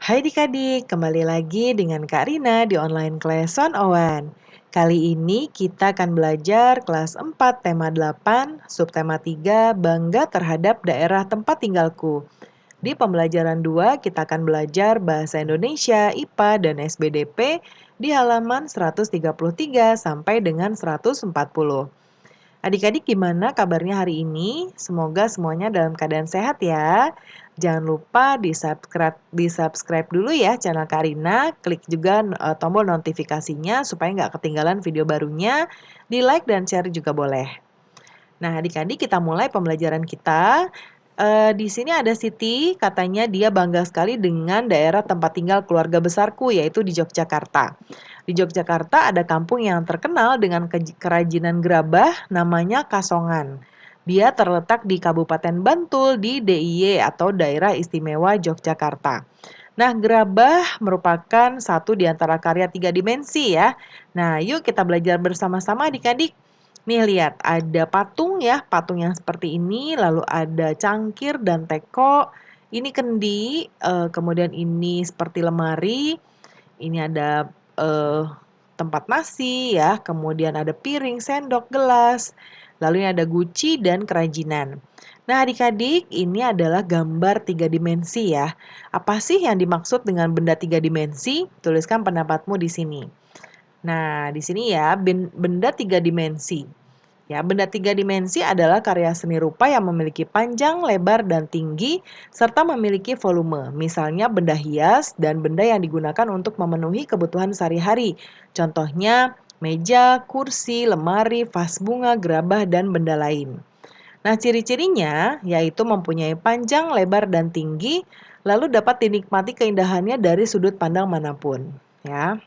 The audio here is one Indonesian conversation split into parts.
Hai adik-adik, kembali lagi dengan Kak Rina di online class 101. Kali ini kita akan belajar kelas 4 tema 8, subtema 3, bangga terhadap daerah tempat tinggalku. Di pembelajaran 2 kita akan belajar bahasa Indonesia, IPA, dan SBDP di halaman 133 sampai dengan 140. Adik-adik gimana kabarnya hari ini? Semoga semuanya dalam keadaan sehat ya. Jangan lupa di subscribe dulu ya channel Karina, klik juga tombol notifikasinya supaya nggak ketinggalan video barunya, di like dan share juga boleh. Nah adik-adik kita mulai pembelajaran kita. Di sini ada Siti, katanya dia bangga sekali dengan daerah tempat tinggal keluarga besarku yaitu di Yogyakarta. Di Yogyakarta ada kampung yang terkenal dengan kerajinan gerabah namanya Kasongan. Dia terletak di Kabupaten Bantul di DIY atau Daerah Istimewa Yogyakarta. Nah, gerabah merupakan satu di antara karya 3 dimensi ya. Nah, yuk kita belajar bersama-sama adik-adik. Nih lihat, ada patung ya, patung yang seperti ini, lalu ada cangkir dan teko. Ini kendi, kemudian ini seperti lemari, ini ada tempat nasi ya, kemudian ada piring, sendok, gelas, lalu ini ada guci dan kerajinan. Nah adik-adik, ini adalah gambar 3 dimensi ya. Apa sih yang dimaksud dengan benda 3 dimensi? Tuliskan pendapatmu di sini. Nah, di sini ya, benda 3 dimensi. Ya, benda 3 dimensi adalah karya seni rupa yang memiliki panjang, lebar, dan tinggi, serta memiliki volume. Misalnya benda hias dan benda yang digunakan untuk memenuhi kebutuhan sehari-hari. Contohnya meja, kursi, lemari, vas bunga, gerabah, dan benda lain. Nah, ciri-cirinya yaitu mempunyai panjang, lebar, dan tinggi, lalu dapat dinikmati keindahannya dari sudut pandang manapun. Ya.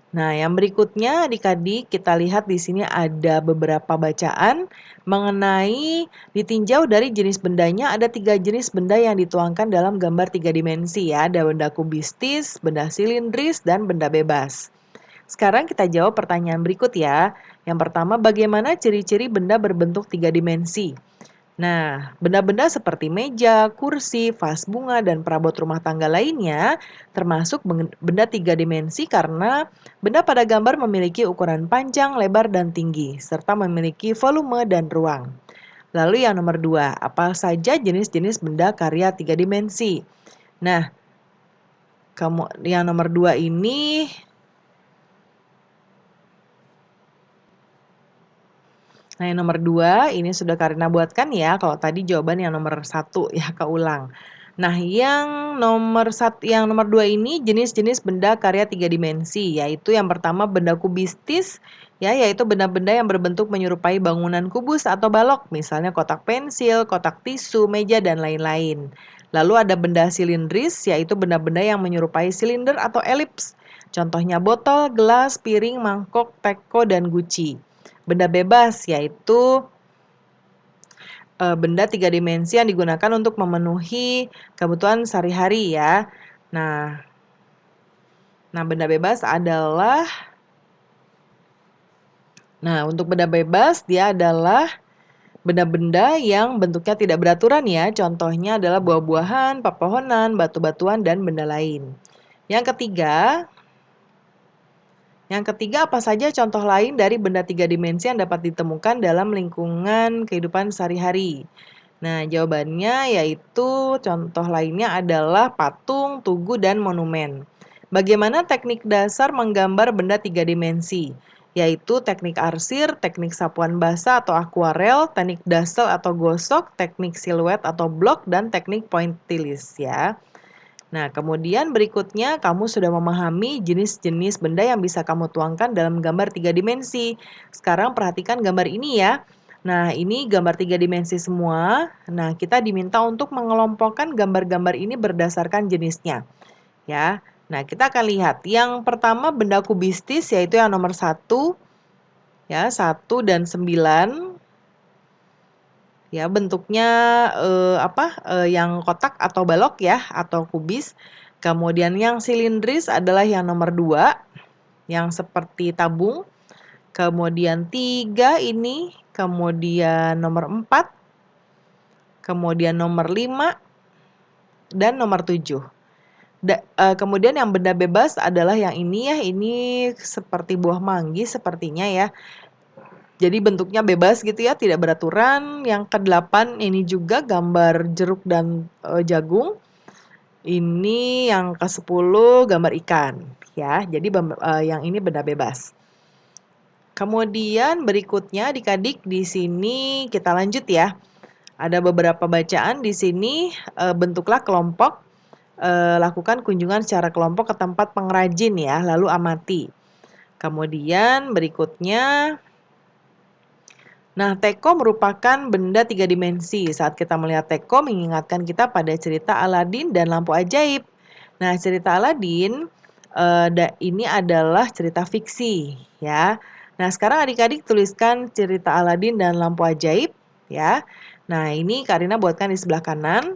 Nah, yang berikutnya adik-adik kita lihat di sini ada beberapa bacaan mengenai ditinjau dari jenis bendanya ada 3 jenis benda yang dituangkan dalam gambar 3 dimensi ya. Ada benda kubistis, benda silindris, dan benda bebas. Sekarang kita jawab pertanyaan berikut ya. Yang pertama, bagaimana ciri-ciri benda berbentuk 3 dimensi? Nah, benda-benda seperti meja, kursi, vas bunga, dan perabot rumah tangga lainnya termasuk benda 3 dimensi karena benda pada gambar memiliki ukuran panjang, lebar, dan tinggi, serta memiliki volume dan ruang. Lalu yang nomor 2, apa saja jenis-jenis benda karya 3 dimensi? Nah, yang nomor 2 ini Nah, yang nomor 2 ini sudah Karina buatkan ya. Kalau tadi jawaban yang nomor 1 ya, keulang. Nah, yang nomor 2 ini jenis-jenis benda karya 3 dimensi, yaitu yang pertama benda kubistis, ya, yaitu benda-benda yang berbentuk menyerupai bangunan kubus atau balok, misalnya kotak pensil, kotak tisu, meja, dan lain-lain. Lalu ada benda silindris, yaitu benda-benda yang menyerupai silinder atau elips. Contohnya botol, gelas, piring, mangkok, teko, dan guci. Benda bebas yaitu benda 3 dimensi yang digunakan untuk memenuhi kebutuhan sehari-hari ya. Nah, benda bebas adalah untuk benda bebas dia adalah benda-benda yang bentuknya tidak beraturan ya. Contohnya adalah buah-buahan, pepohonan, batu-batuan, dan benda lain. Yang ketiga, apa saja contoh lain dari benda 3 dimensi yang dapat ditemukan dalam lingkungan kehidupan sehari-hari? Nah, jawabannya yaitu contoh lainnya adalah patung, tugu, dan monumen. Bagaimana teknik dasar menggambar benda 3 dimensi? Yaitu teknik arsir, teknik sapuan basah atau akuarel, teknik dassel atau gosok, teknik siluet atau blok, dan teknik pointillis ya. Nah, kemudian berikutnya kamu sudah memahami jenis-jenis benda yang bisa kamu tuangkan dalam gambar 3 dimensi. Sekarang perhatikan gambar ini ya. Nah, ini gambar 3 dimensi semua. Nah, kita diminta untuk mengelompokkan gambar-gambar ini berdasarkan jenisnya. Ya. Nah, kita akan lihat. Yang pertama benda kubistis yaitu yang nomor 1. Ya, 1 dan 9. Ya, bentuknya yang kotak atau balok ya, atau kubis. Kemudian yang silindris adalah yang nomor 2, yang seperti tabung. Kemudian 3 ini, kemudian nomor 4, kemudian nomor 5, dan nomor 7. Kemudian yang benda bebas adalah yang ini ya, ini seperti buah manggis sepertinya ya. Jadi bentuknya bebas gitu ya, tidak beraturan. Yang ke-8 ini juga gambar jeruk dan jagung. Ini yang ke-10 gambar ikan ya. Jadi yang ini benda bebas. Kemudian berikutnya adik-adik di sini kita lanjut ya. Ada beberapa bacaan di sini, bentuklah kelompok, lakukan kunjungan secara kelompok ke tempat pengrajin ya, lalu amati. Kemudian berikutnya, nah teko merupakan benda 3 dimensi. Saat kita melihat teko mengingatkan kita pada cerita Aladin dan lampu ajaib. Nah cerita Aladin ini adalah cerita fiksi ya. Nah sekarang adik-adik tuliskan cerita Aladin dan lampu ajaib ya. Nah ini Karina buatkan di sebelah kanan.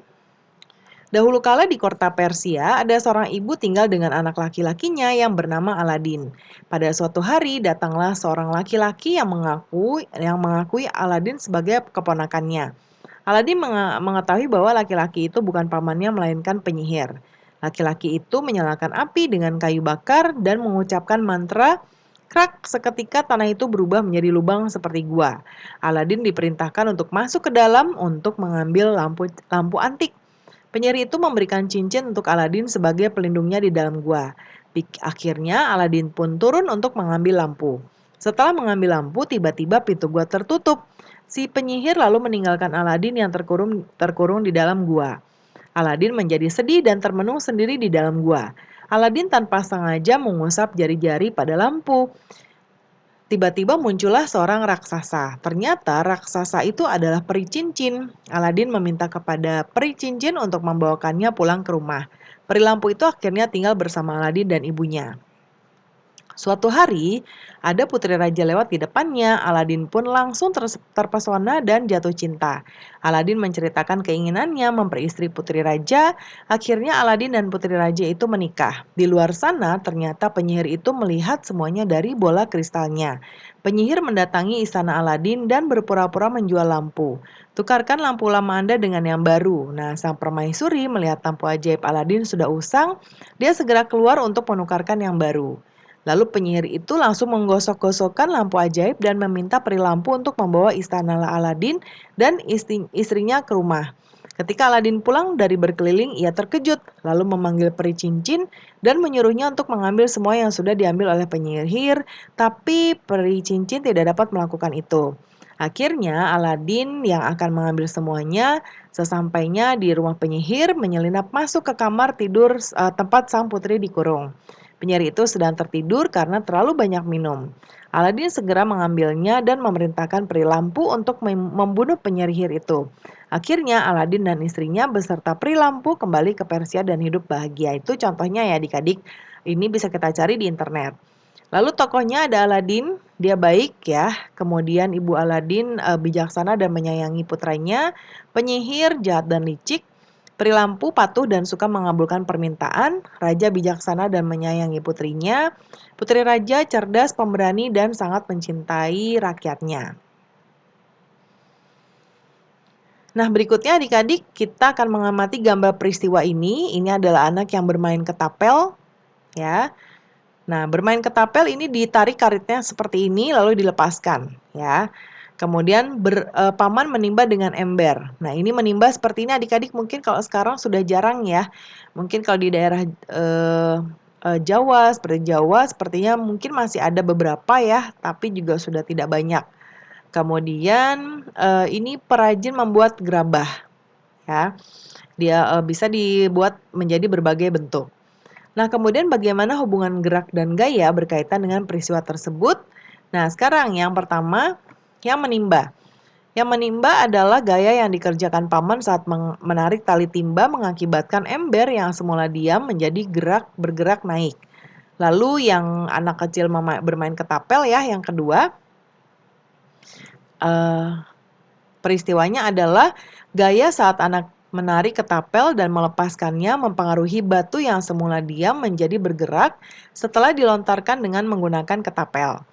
Dahulu kala di kota Persia, ada seorang ibu tinggal dengan anak laki-lakinya yang bernama Aladin. Pada suatu hari, datanglah seorang laki-laki yang mengakui Aladin sebagai keponakannya. Aladin mengetahui bahwa laki-laki itu bukan pamannya melainkan penyihir. Laki-laki itu menyalakan api dengan kayu bakar dan mengucapkan mantra. Krak, seketika tanah itu berubah menjadi lubang seperti gua. Aladin diperintahkan untuk masuk ke dalam untuk mengambil lampu antik. Penyihir itu memberikan cincin untuk Aladin sebagai pelindungnya di dalam gua. Akhirnya Aladin pun turun untuk mengambil lampu. Setelah mengambil lampu, tiba-tiba pintu gua tertutup. Si penyihir lalu meninggalkan Aladin yang terkurung di dalam gua. Aladin menjadi sedih dan termenung sendiri di dalam gua. Aladin tanpa sengaja mengusap jari-jari pada lampu. Tiba-tiba muncullah seorang raksasa. Ternyata raksasa itu adalah peri cincin. Aladin meminta kepada peri cincin untuk membawakannya pulang ke rumah. Peri lampu itu akhirnya tinggal bersama Aladin dan ibunya. Suatu hari, ada putri raja lewat di depannya. Aladin pun langsung terpesona dan jatuh cinta. Aladin menceritakan keinginannya memperistri putri raja. Akhirnya Aladin dan putri raja itu menikah. Di luar sana, ternyata penyihir itu melihat semuanya dari bola kristalnya. Penyihir mendatangi istana Aladin dan berpura-pura menjual lampu. Tukarkan lampu lama Anda dengan yang baru. Nah, sang permaisuri melihat lampu ajaib Aladin sudah usang. Dia segera keluar untuk menukarkan yang baru. Lalu penyihir itu langsung menggosok-gosokkan lampu ajaib dan meminta peri lampu untuk membawa istana Aladin dan istrinya ke rumah. Ketika Aladin pulang dari berkeliling, ia terkejut, lalu memanggil peri cincin dan menyuruhnya untuk mengambil semua yang sudah diambil oleh penyihir, tapi peri cincin tidak dapat melakukan itu. Akhirnya Aladin yang akan mengambil semuanya, sesampainya di rumah penyihir menyelinap masuk ke kamar tidur tempat sang putri dikurung. Penyihir itu sedang tertidur karena terlalu banyak minum. Aladin segera mengambilnya dan memerintahkan peri lampu untuk membunuh penyihir itu. Akhirnya Aladin dan istrinya beserta peri lampu kembali ke Persia dan hidup bahagia. Itu contohnya ya adik-adik. Ini bisa kita cari di internet. Lalu tokohnya ada Aladin, dia baik ya. Kemudian ibu Aladin bijaksana dan menyayangi putranya. Penyihir jahat dan licik. Peri lampu patuh dan suka mengabulkan permintaan. Raja bijaksana dan menyayangi putrinya. Putri raja cerdas, pemberani dan sangat mencintai rakyatnya. Nah, berikutnya adik-adik kita akan mengamati gambar peristiwa ini. Ini adalah anak yang bermain ketapel ya. Nah, bermain ketapel ini ditarik karetnya seperti ini lalu dilepaskan ya. Kemudian paman menimba dengan ember. Nah, ini menimba seperti ini adik-adik mungkin kalau sekarang sudah jarang ya. Mungkin kalau di daerah Jawa, seperti Jawa sepertinya mungkin masih ada beberapa ya, tapi juga sudah tidak banyak. Kemudian ini perajin membuat gerabah ya. Dia bisa dibuat menjadi berbagai bentuk. Nah, kemudian bagaimana hubungan gerak dan gaya berkaitan dengan peristiwa tersebut? Nah, sekarang yang pertama, yang menimba. Yang menimba adalah gaya yang dikerjakan paman saat menarik tali timba mengakibatkan ember yang semula diam menjadi bergerak naik. Lalu yang anak kecil bermain ketapel ya, yang kedua, peristiwanya adalah gaya saat anak menarik ketapel dan melepaskannya mempengaruhi batu yang semula diam menjadi bergerak setelah dilontarkan dengan menggunakan ketapel.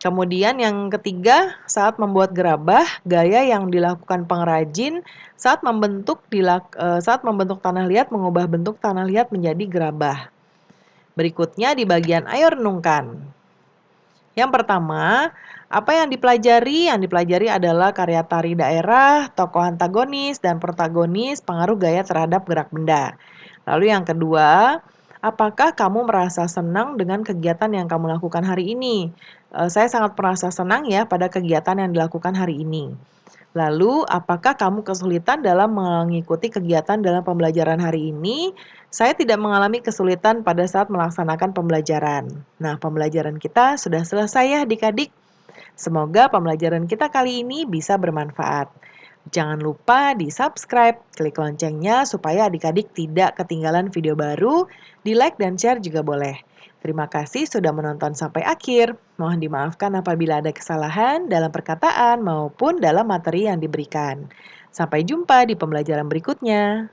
Kemudian yang ketiga, saat membuat gerabah, gaya yang dilakukan pengrajin saat membentuk tanah liat mengubah bentuk tanah liat menjadi gerabah. Berikutnya di bagian ayo renungkan. Yang pertama, apa yang dipelajari? Yang dipelajari adalah karya tari daerah, tokoh antagonis, dan protagonis, pengaruh gaya terhadap gerak benda. Lalu yang kedua, apakah kamu merasa senang dengan kegiatan yang kamu lakukan hari ini? Saya sangat merasa senang ya pada kegiatan yang dilakukan hari ini. Lalu, apakah kamu kesulitan dalam mengikuti kegiatan dalam pembelajaran hari ini? Saya tidak mengalami kesulitan pada saat melaksanakan pembelajaran. Nah, pembelajaran kita sudah selesai ya adik-adik. Semoga pembelajaran kita kali ini bisa bermanfaat. Jangan lupa di-subscribe, klik loncengnya supaya adik-adik tidak ketinggalan video baru, di-like dan share juga boleh. Terima kasih sudah menonton sampai akhir. Mohon dimaafkan apabila ada kesalahan dalam perkataan maupun dalam materi yang diberikan. Sampai jumpa di pembelajaran berikutnya.